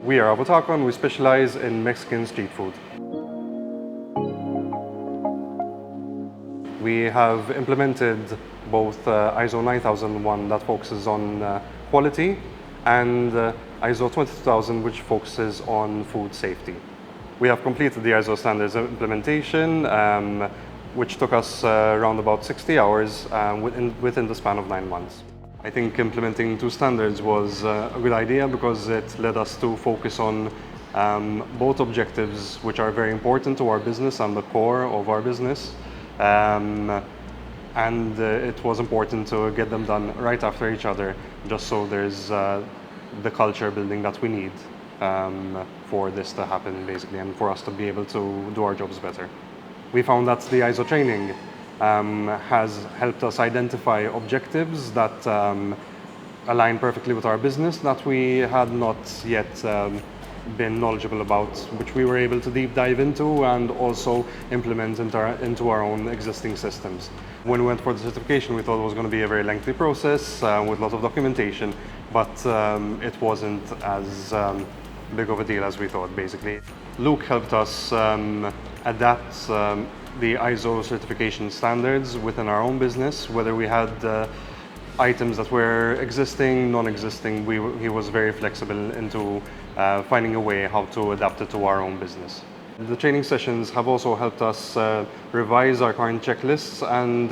We are Avotaco and we specialize in Mexican street food. We have implemented both ISO 9001 that focuses on quality and ISO 22000 which focuses on food safety. We have completed the ISO standards implementation which took us around about 60 hours within the span of 9 months. I think implementing 2 standards was a good idea because it led us to focus on both objectives which are very important to our business and the core of our business. It was important to get them done right after each other, just so there's the culture building that we need for this to happen, basically, and for us to be able to do our jobs better. We found that the ISO training has helped us identify objectives that align perfectly with our business that we had not yet been knowledgeable about, which we were able to deep dive into and also implement into our own existing systems. When we went for the certification, we thought it was going to be a very lengthy process with lots of documentation, but it wasn't as big of a deal as we thought, basically. Luke helped us adapt the ISO certification standards within our own business, whether we had items that were existing, non-existing. He was very flexible into finding a way how to adapt it to our own business. The training sessions have also helped us revise our current checklists and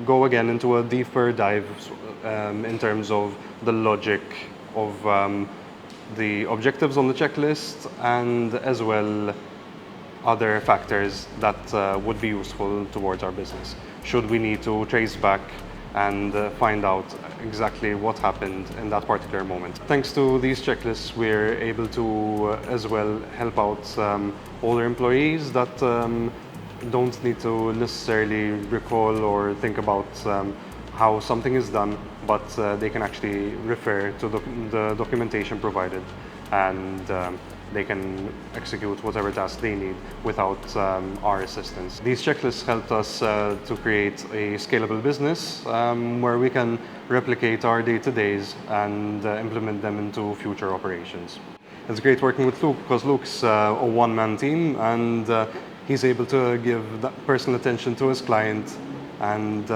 go again into a deeper dive in terms of the logic of the objectives on the checklist and as well other factors that would be useful towards our business. Should we need to trace back and find out exactly what happened in that particular moment. Thanks to these checklists, we're able to as well help out older employees that don't need to necessarily recall or think about how something is done, but they can actually refer to the documentation provided and they can execute whatever task they need without our assistance. These checklists helped us to create a scalable business where we can replicate our day-to-days and implement them into future operations. It's great working with Luke because Luke's a one-man team and he's able to give that personal attention to his client and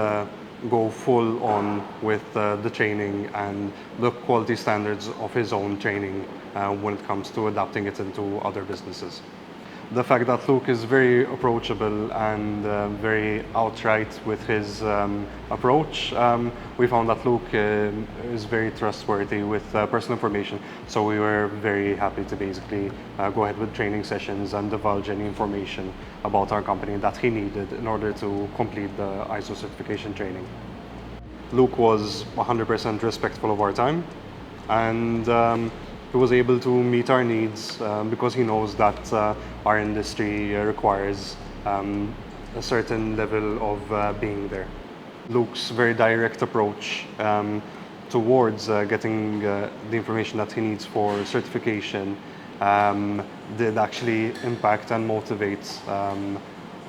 go full on with the training and the quality standards of his own training when it comes to adapting it into other businesses. The fact that Luke is very approachable and very outright with his approach, we found that Luke is very trustworthy with personal information, so we were very happy to basically go ahead with training sessions and divulge any information about our company that he needed in order to complete the ISO certification training. Luke was 100% respectful of our time and he was able to meet our needs because he knows that our industry requires a certain level of being there. Luke's very direct approach towards getting the information that he needs for certification did actually impact and motivate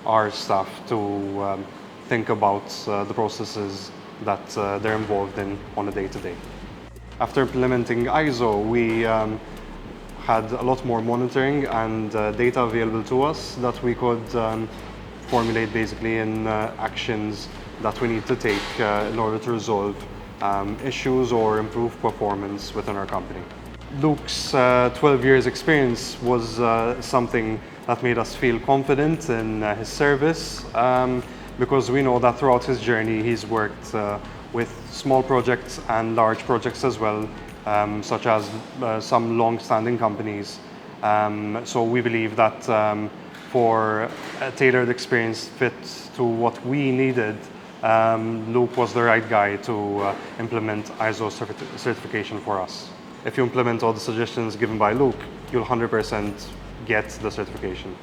our staff to think about the processes that they're involved in on a day-to-day. After implementing ISO, we had a lot more monitoring and data available to us that we could formulate basically in actions that we need to take in order to resolve issues or improve performance within our company. Luke's 12 years experience was something that made us feel confident in his service because we know that throughout his journey he's worked with small projects and large projects as well, such as some long-standing companies. So we believe that for a tailored experience fit to what we needed, Luke was the right guy to implement ISO certification for us. If you implement all the suggestions given by Luke, you'll 100% get the certification.